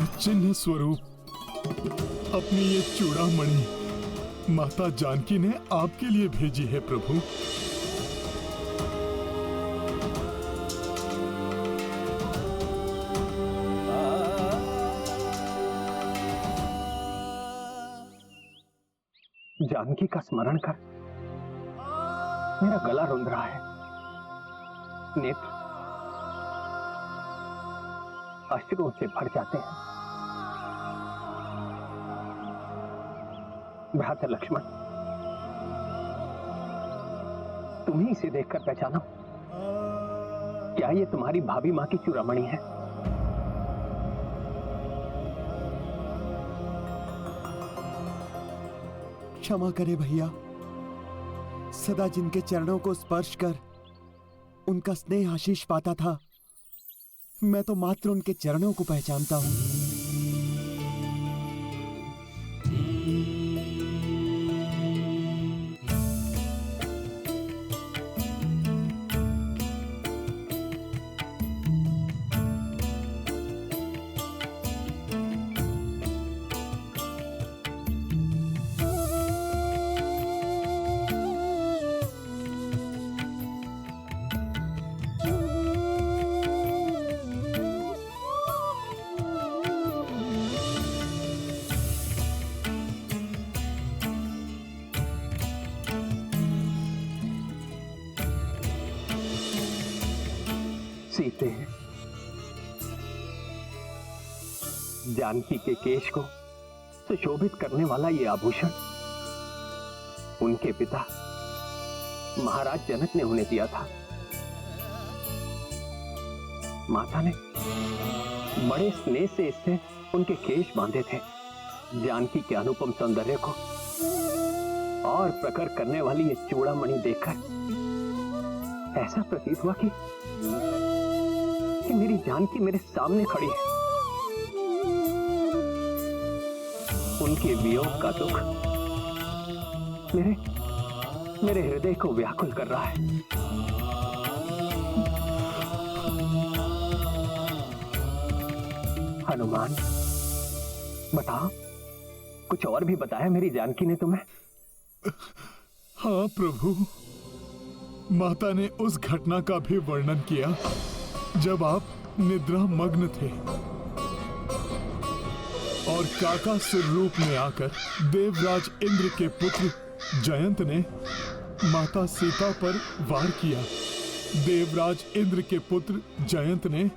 और चिन्ह स्वरूप अपनी ये चूड़ामणि माता जानकी ने आपके लिए भेजी है प्रभु। जानकी का स्मरण कर मेरा गला रुंध रहा है, नेत्र अश्रुओं से भर जाते हैं। भ्राता लक्ष्मण, तुम ही इसे देखकर पहचानो, क्या ये तुम्हारी भाभी मां की चूड़ामणि है? क्षमा करे भैया, सदा जिनके चरणों को स्पर्श कर उनका स्नेह आशीष पाता था, मैं तो मात्र उनके चरणों को पहचानता हूं। सीते, जानकी के केश को सुशोभित करने वाला ये आभूषण उनके पिता महाराज जनक ने उन्हें दिया था। माता ने बड़े स्नेह से इससे उनके केश बांधे थे। जानकी के अनुपम सौंदर्य को और प्रखर करने वाली ये चूड़ामणि देखकर ऐसा प्रतीत हुआ कि मेरी जानकी मेरे सामने खड़ी है। उनके वियोग का दुख मेरे हृदय को व्याकुल कर रहा है। हनुमान, बताओ, कुछ और भी बताया मेरी जानकी ने तुम्हें? हाँ प्रभु, माता ने उस घटना का भी वर्णन किया जब आप निद्रा मग्न थे और काकासुर रूप में आकर देवराज इंद्र के पुत्र जयंत ने माता सीता पर वार किया। देवराज इंद्र के पुत्र जयंत ने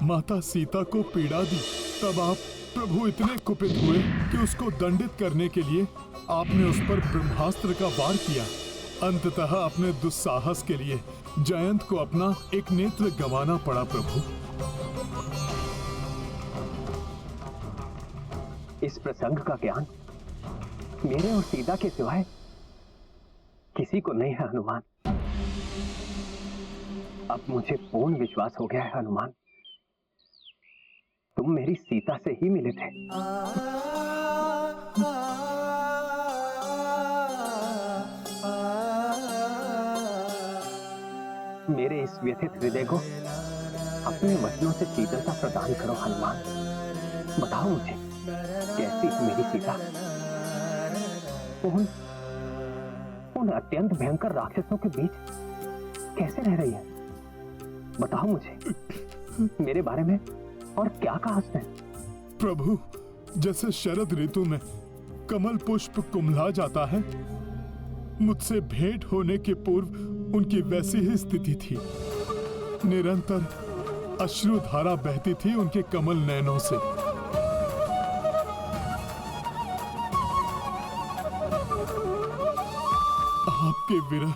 माता सीता को पीड़ा दी। तब आप प्रभु इतने कुपित हुए कि उसको दंडित करने के लिए आपने उस पर ब्रह्मास्त्र का वार किया। अंततः अपने दुस्साहस के लिए जयंत को अपना एक नेत्र गंवाना पड़ा। प्रभु, इस प्रसंग का ज्ञान मेरे और सीता के सिवाय किसी को नहीं है हनुमान। अब मुझे पूर्ण विश्वास हो गया है हनुमान, तुम मेरी सीता से ही मिले थे। मेरे इस व्यथित हृदय को अपने वचनों से शीतलता प्रदान करो हनुमान। बताओ मुझे, कैसी है मेरी सीता? उन अत्यंत भयंकर राक्षसों के बीच कैसे रह रही है? बताओ मुझे मेरे बारे में और क्या कहा उसने? प्रभु, जैसे शरद ऋतु में कमल पुष्प कुम्हला जाता है, मुझसे भेंट होने के पूर्व उनकी वैसी ही स्थिति थी। निरंतर अश्रुधारा बहती थी उनके कमल नयनों से। आपके विरह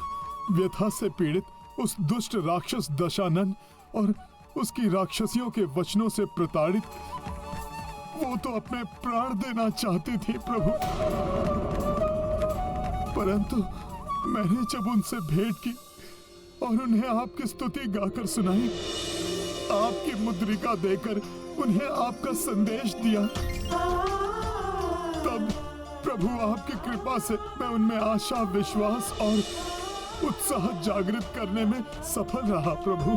व्यथा से पीड़ित उस दुष्ट राक्षस दशानन और उसकी राक्षसियों के वचनों से प्रताड़ित वो तो अपने प्राण देना चाहती थी प्रभु, परंतु मैंने जब उनसे भेंट की और उन्हें आपकी स्तुति गाकर सुनाई, आपकी मुद्रिका देकर उन्हें आपका संदेश दिया, तब प्रभु आपकी कृपा से मैं उनमें आशा, विश्वास और उत्साह जागृत करने में सफल रहा। प्रभु,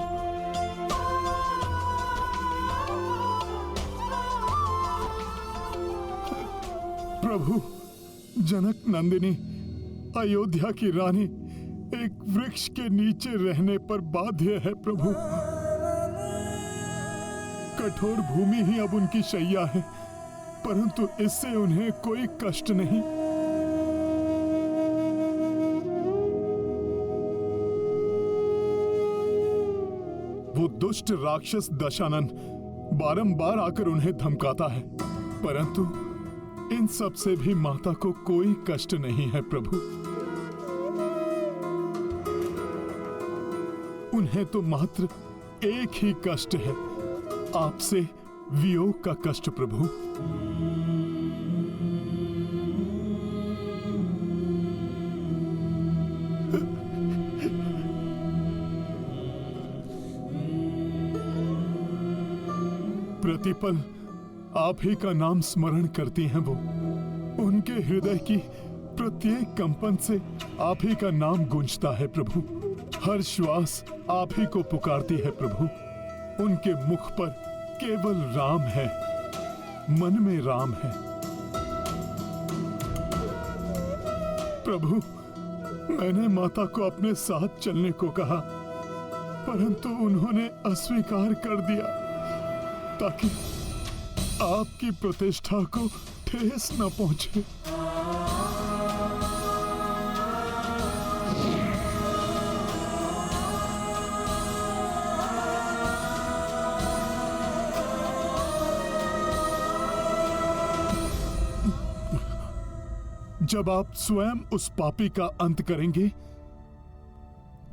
प्रभु, जनक नंदिनी अयोध्या की रानी एक वृक्ष के नीचे रहने पर बाध्य है प्रभु। कठोर भूमि ही अब उनकी शैया है, परंतु इससे उन्हें कोई कष्ट नहीं। वो दुष्ट राक्षस दशानन बारंबार आकर उन्हें धमकाता है, परंतु इन सब से भी माता को कोई कष्ट नहीं है प्रभु। उन्हें तो मात्र एक ही कष्ट है, आपसे वियोग का कष्ट प्रभु। प्रतिपल आप ही का नाम स्मरण करती हैं वो। उनके हृदय की प्रत्येक कंपन से आप ही का नाम गूंजता है प्रभु। हर श्वास आप ही को पुकारती है प्रभु। उनके मुख पर केवल राम है, मन में राम है। प्रभु, मैंने माता को अपने साथ चलने को कहा, परंतु उन्होंने अस्वीकार कर दिया ताकि आपकी प्रतिष्ठा को ठेस न पहुंचे। जब आप स्वयं उस पापी का अंत करेंगे,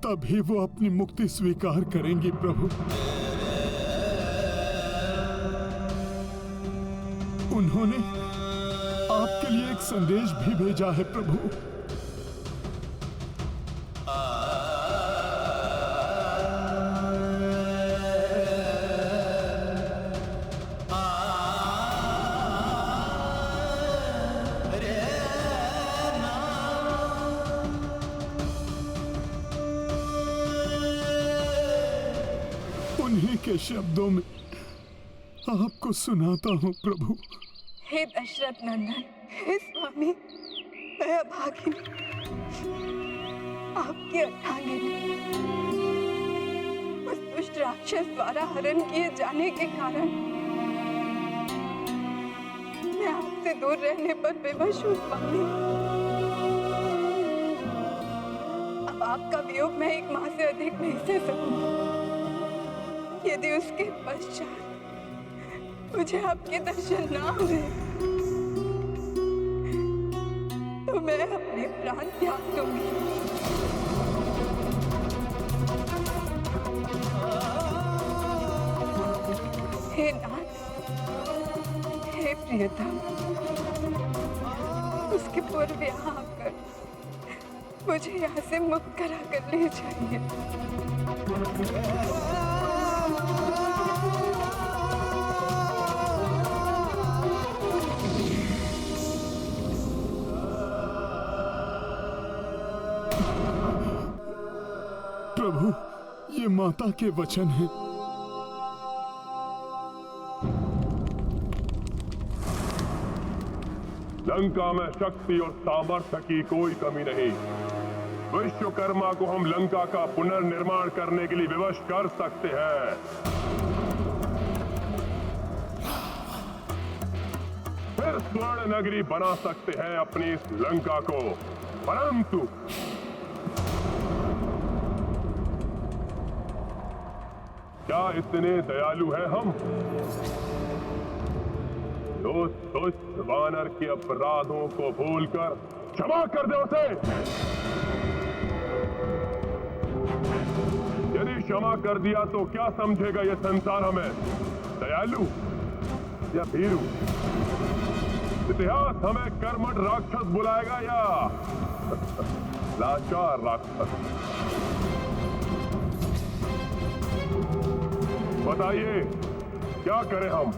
तभी वो अपनी मुक्ति स्वीकार करेंगी प्रभु। उन्होंने आपके लिए एक संदेश भी भेजा है प्रभु। उन्हीं के शब्दों में आपको सुनाता हूँ प्रभु। हे दशरथ नंदन, हे स्वामी, मैं अभागिनी, आपकी अर्धांगिनी, उस दुष्ट राक्षस द्वारा हरण किए जाने के कारण मैं आपसे दूर रहने पर विवश हूँ स्वामी। अब आपका वियोग मैं एक माह से अधिक नहीं सह सकूंगी। यदि उसके पश्चात मुझे आपके दर्शन ना हुए तो मैं अपने प्राण त्याग दूंगी। हे नाथ, हे प्रियतम, उसके पूर्व यहाँ आकर मुझे यहाँ से मुक्त करा कर ले जाइए। प्रभु, ये माता के वचन हैं। लंका में शक्ति और सामर्थ्य की कोई कमी नहीं। विश्वकर्मा को हम लंका का पुनर्निर्माण करने के लिए विवश कर सकते हैं। फिर स्वर्ण नगरी बना सकते हैं अपनी इस लंका को, परंतु क्या इतने दयालु हैं हम? उस दुष्ट वानर के अपराधों को भूलकर क्षमा कर दे उसे। यदि क्षमा कर दिया तो क्या समझेगा यह संसार हमें, दयालु या भीरू? इतिहास हमें कर्मठ राक्षस बुलाएगा या लाचार राक्षस? बताइए, क्या करें हम?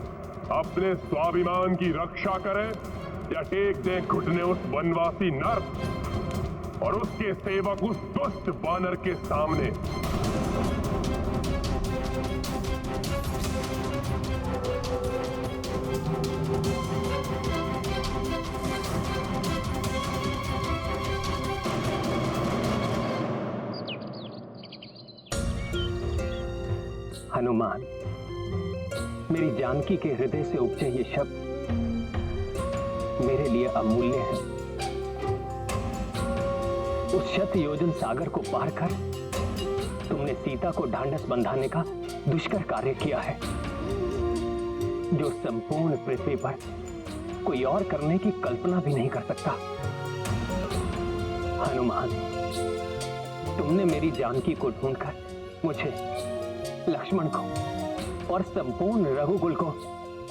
अपने स्वाभिमान की रक्षा करें या टेक दें घुटने उस वनवासी नर और उसके सेवक उस दुष्ट वानर के सामने? हनुमान, मेरी जानकी के हृदय से उपजे ये शब्द मेरे लिए अमूल्य हैं। उस शत योजन सागर को पार कर तुमने सीता को ढांढस बंधाने का दुष्कर कार्य किया है, जो संपूर्ण पृथ्वी पर कोई और करने की कल्पना भी नहीं कर सकता। हनुमान, तुमने मेरी जानकी को ढूंढकर मुझे, लक्ष्मण को और संपूर्ण रघुकुल को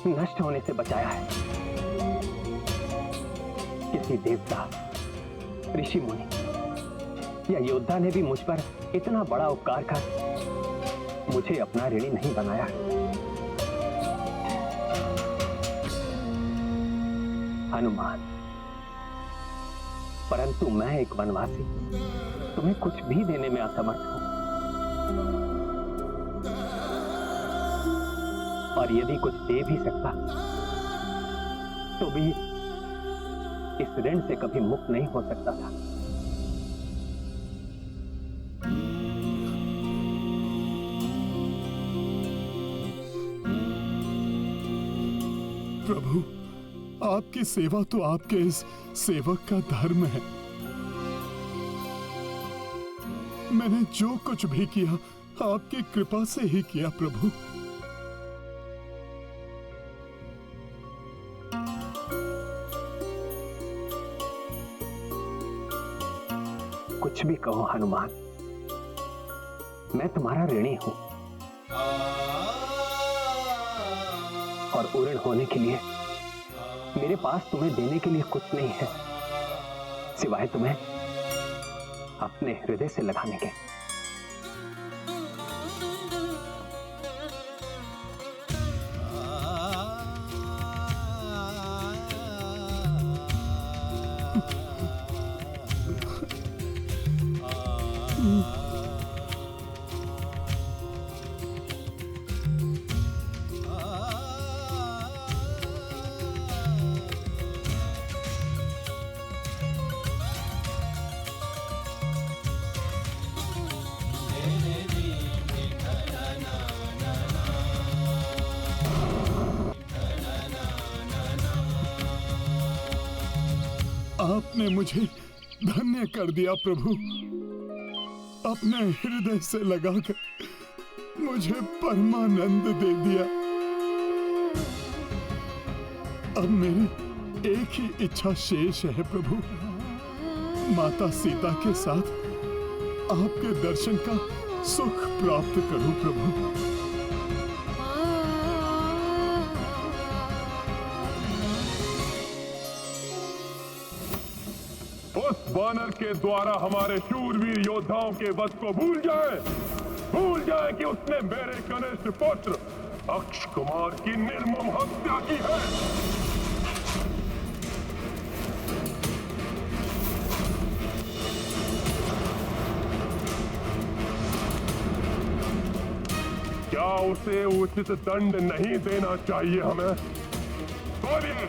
नष्ट होने से बचाया है। किसी देवता, ऋषि मुनि या योद्धा ने भी मुझ पर इतना बड़ा उपकार कर मुझे अपना ऋणी नहीं बनाया। हनुमान, परंतु मैं एक वनवासी तुम्हें कुछ भी देने में असमर्थ हूं, और यदि कुछ दे भी सकता तो भी इस ऋण से कभी मुक्त नहीं हो सकता था। प्रभु, आपकी सेवा तो आपके इस सेवक का धर्म है। मैंने जो कुछ भी किया आपकी कृपा से ही किया प्रभु। कुछ भी कहो हनुमान, मैं तुम्हारा ऋणी हूं, और ऋण होने के लिए मेरे पास तुम्हें देने के लिए कुछ नहीं है सिवाय तुम्हें अपने हृदय से लगाने के। आपने मुझे धन्य कर दिया प्रभु। अपने हृदय से लगाकर मुझे परमानंद दे दिया। अब मेरी एक ही इच्छा शेष है प्रभु, माता सीता के साथ आपके दर्शन का सुख प्राप्त करूं प्रभु। उस वानर के द्वारा हमारे शूरवीर योद्धाओं के वध को भूल जाए कि उसने मेरे कनिष्ठ पुत्र अक्ष कुमार की निर्मम हत्या की है। क्या उसे उचित दंड नहीं देना चाहिए हमें? बोलिए।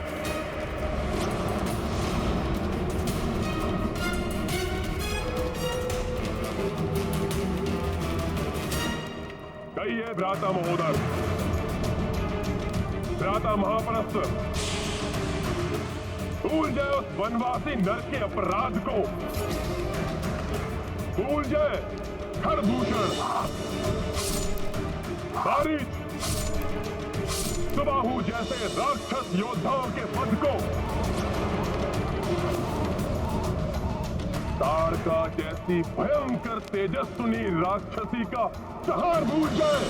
कहिए भ्राता महोदय, भ्राता महापरस्त, भूल जाए उस वनवासी नर के अपराध को, भूल जाए खरदूषण, बारिश, सुबाहु जैसे राक्षस योद्धाओं के पद को, ताड़का जैसी भयंकर तेजस्विनी राक्षसी का संहार भूल जाए।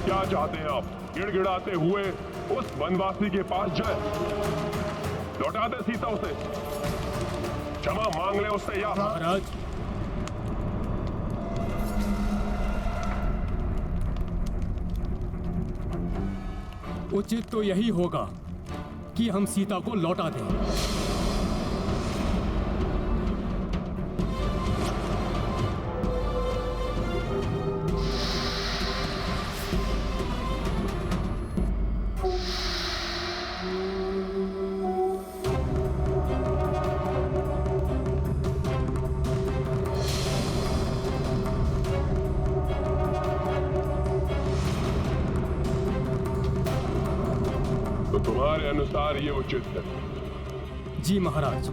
क्या चाहते हैं आप? गिड़गिड़ाते हुए उस वनवासी के पास जाए, लौटा दे सीता उसे, क्षमा मांग ले उससे, या महाराज, उचित तो यही होगा कि हम सीता को लौटा दें। तो तुम्हारे अनुसार ये उचित है। जी महाराज।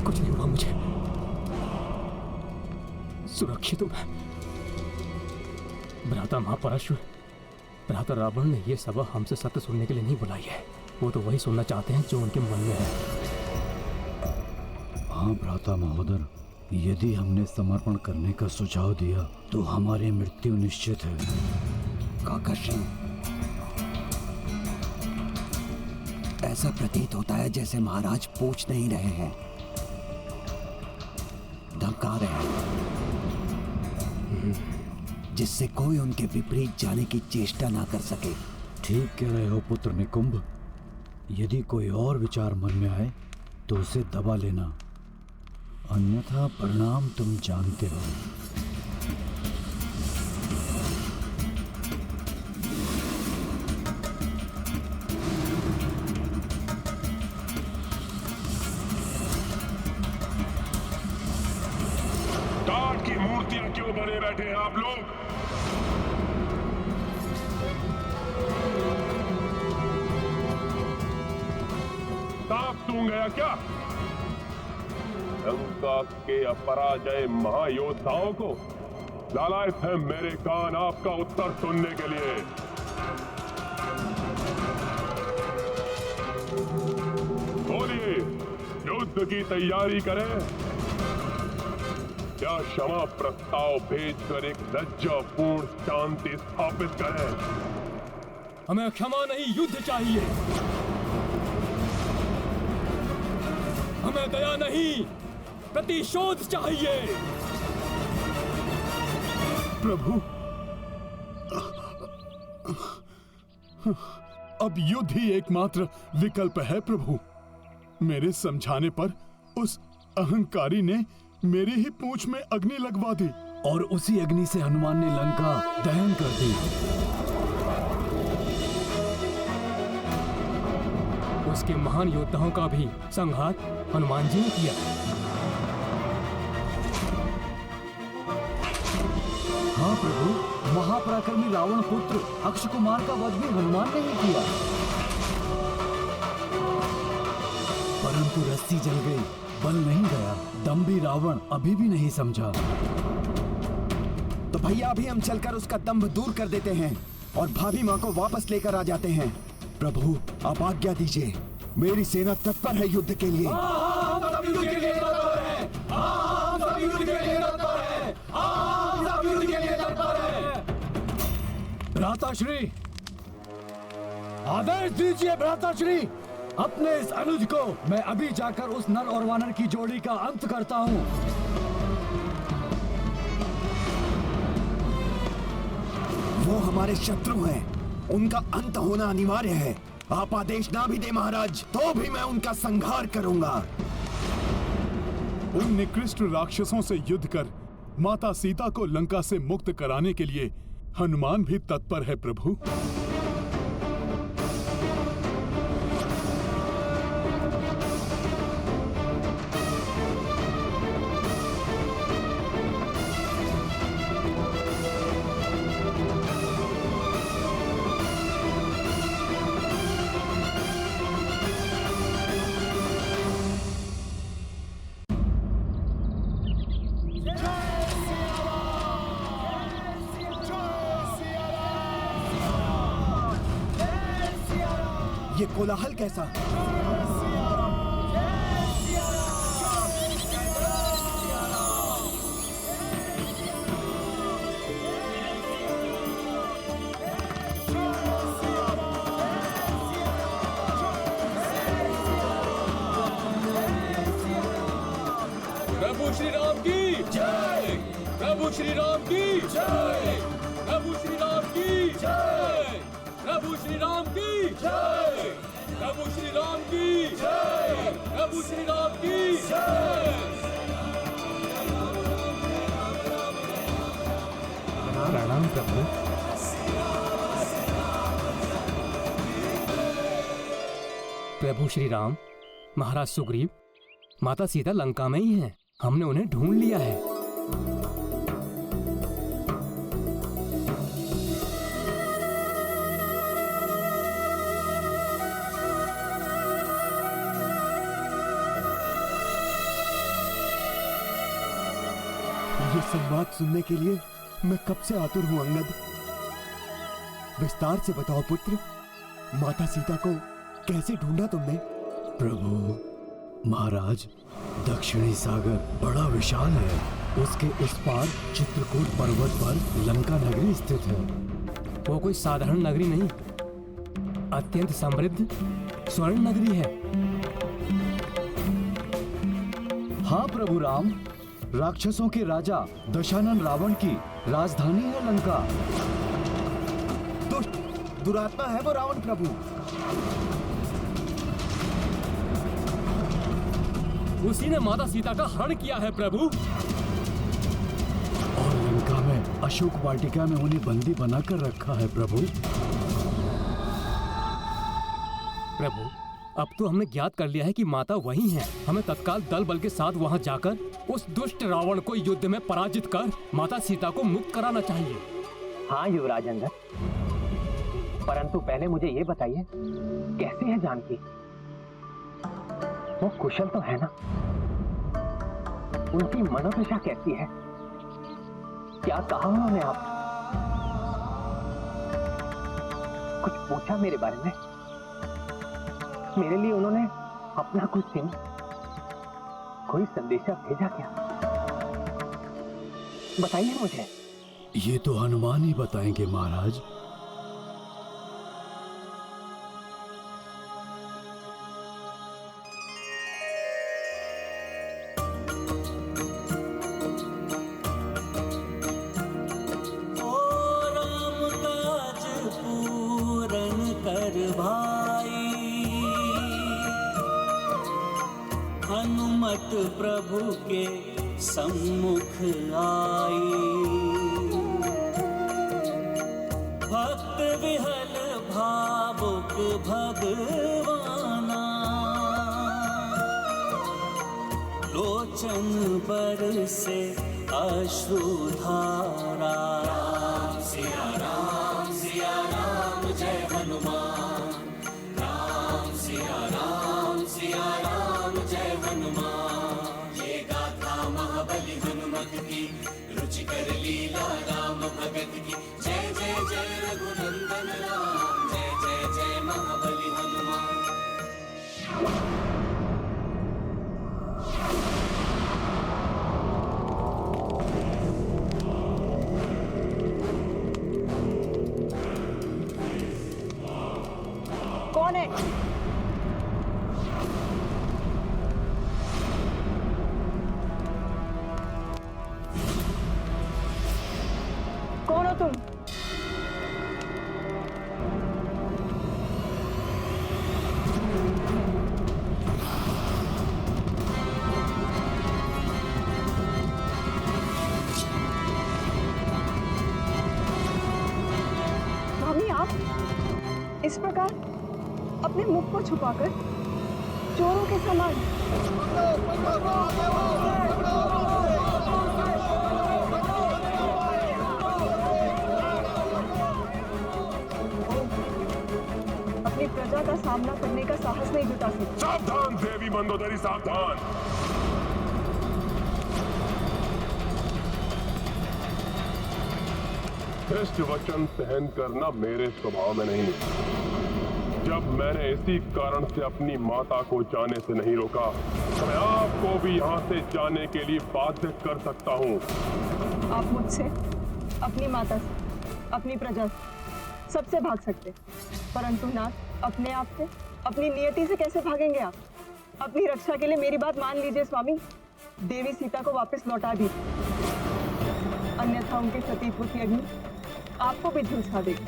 कुछ नहीं हुआ मुझे, सुरक्षित हूं मैं। भ्राता महापराशर, भ्राता रावण ने यह सभा हमसे सत्य सुनने के लिए नहीं बुलाई है। वो तो वही सुनना चाहते हैं जो उनके मन में है। हाँ भ्राता महोदर, यदि हमने समर्पण करने का सुझाव दिया तो हमारी मृत्यु निश्चित है। काकाश्री, ऐसा प्रतीत होता है जैसे महाराज पूछ नहीं रहे हैं, धमका रहे हैं, जिससे कोई उनके विपरीत जाने की चेष्टा ना कर सके। ठीक कह रहे हो पुत्र निकुंभ। यदि कोई और विचार मन में आए तो उसे दबा लेना, अन्यथा परिणाम तुम जानते हो। टाट की मूर्तियां क्यों बने बैठे हैं आप लोग? सांप सूंघ गया क्या? लंका के अपराजय महायोद्धाओं को लालायत है मेरे कान आपका उत्तर सुनने के लिए। बोलिए, युद्ध की तैयारी करें या क्षमा प्रस्ताव भेजकर एक लज्जापूर्ण शांति स्थापित करें? हमें क्षमा नहीं, युद्ध चाहिए। हमें दया नहीं, प्रतिशोध चाहिए। प्रभु, अब युद्ध ही एकमात्र विकल्प है प्रभु। मेरे समझाने पर उस अहंकारी ने मेरी ही पूंछ में अग्नि लगवा दी और उसी अग्नि से हनुमान ने लंका दहन कर दी। उसके महान योद्धाओं का भी संहार हनुमान जी ने किया। हाँ प्रभु, महापराक्रमी रावण पुत्र अक्ष कुमार का वध भी हनुमान ने ही किया। परंतु रस्सी जल गई, बल नहीं गया। दम्भी रावण अभी भी नहीं समझा। तो भैया अभी हम चलकर उसका दंभ दूर कर देते हैं और भाभी माँ को वापस लेकर आ जाते हैं। प्रभु, आप आज्ञा दीजिए। मेरी सेना तत्पर है युद्ध के लिए। भ्राताश्री, आदेश दीजिए भ्राताश्री। अपने इस अनुज को मैं अभी जाकर उस नर और वानर की जोड़ी का अंत करता हूँ। वो हमारे शत्रु हैं, उनका अंत होना अनिवार्य है। आप आदेश ना भी दे महाराज, तो भी मैं उनका संहार करूंगा। उन निकृष्ट राक्षसों से युद्ध कर माता सीता को लंका से मुक्त कराने के लिए हनुमान भी तत्पर है प्रभु। ये कोलाहल कैसा? प्रभु श्री राम की जय। प्रभु श्री राम की जय। प्रभु श्री राम की जय। प्रभु श्री राम की जय। प्रभु श्री राम की जय, प्रभु श्री राम की जय। प्रणाम प्रभु। प्रभु श्री राम, महाराज सुग्रीव, माता सीता लंका में ही हैं। हमने उन्हें ढूंढ लिया है। ये संवाद सुनने के लिए मैं कब से आतुर हूं अंगद। विस्तार से बताओ पुत्र, माता सीता को कैसे ढूंढा तुमने? प्रभु महाराज, दक्षिणी सागर बड़ा विशाल है। उसके उस पार चित्रकूट पर्वत पर लंका नगरी स्थित है। वो कोई साधारण नगरी नहीं, अत्यंत समृद्ध स्वर्ण नगरी है। हाँ प्रभु राम, राक्षसों के राजा दशानन रावण की राजधानी है लंका। दुष्ट दुरात्मा है वो रावण प्रभु। उसी ने माता सीता का हरण किया है प्रभु। और लंका में अशोक वाटिका में उन्हें बंदी बनाकर रखा है प्रभु। प्रभु, अब तो हमने ज्ञात कर लिया है कि माता वही हैं। हमें तत्काल दल बल के साथ वहां जाकर उस दुष्ट रावण को युद्ध में पराजित कर माता सीता को मुक्त कराना चाहिए। हाँ युवराज अंगद, परंतु पहले मुझे ये बताइए, कैसी है जानकी? वो कुशल तो है ना? उनकी मनोदशा कैसी है? क्या कहा उन्होंने आप? कुछ पूछा मेरे बारे में? मेरे लिए उन्होंने अपना कुछ चिन्ह, कोई संदेशा भेजा क्या? बताइए मुझे। ये तो हनुमान ही बताएंगे महाराज। हनुमत प्रभु के सम्मुख आई, भक्त विहल भावुक भगवाना, लोचन बरसे अश्रुधारा। राम सिया राम जय हनुमान। राम सिया राम जय हनुमान। ये गाथा महाबली हनुमत की, रुचिकर लीला राम भगत की। जय जय जय रघुनंदन राम, जय जय जय महाबली हनुमान। कौन है? कौन हो तुम? स्वामी, आप इस प्रकार अपने मुख को छुपाकर चोरों के समान। अपनी प्रजा का सामना करने का साहस नहीं जुटा सकते। सावधान देवी मंदोदरी, सावधान। श्रेष्ठ वचन सहन करना मेरे स्वभाव में नहीं। जब मैंने इसी कारण से अपनी माता को जाने से नहीं रोका, तो मैं आपको भी यहाँ से जाने के लिए बाध्य कर सकता हूँ। आप मुझसे, अपनी माता से, अपनी प्रजा से, सबसे भाग सकते, परंतु नाथ अपने आप से, अपनी नियति से कैसे भागेंगे आप? अपनी रक्षा के लिए मेरी बात मान लीजिए स्वामी। देवी सीता को वापस लौटा दीजिए, अन्यथा उनके सती पुत्र अग्नि आपको भी झुलसा देगा।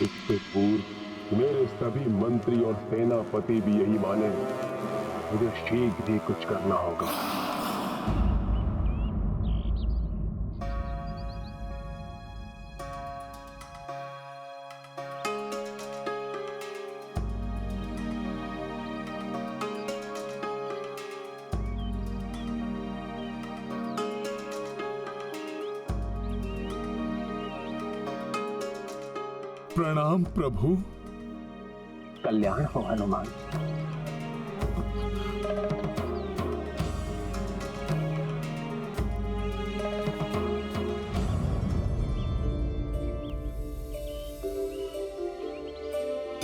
इससे पूर्व मेरे सभी मंत्री और सेनापति भी यही माने, मुझे शीघ्र ही कुछ करना होगा। प्रणाम प्रभु। कल्याण हो हनुमान।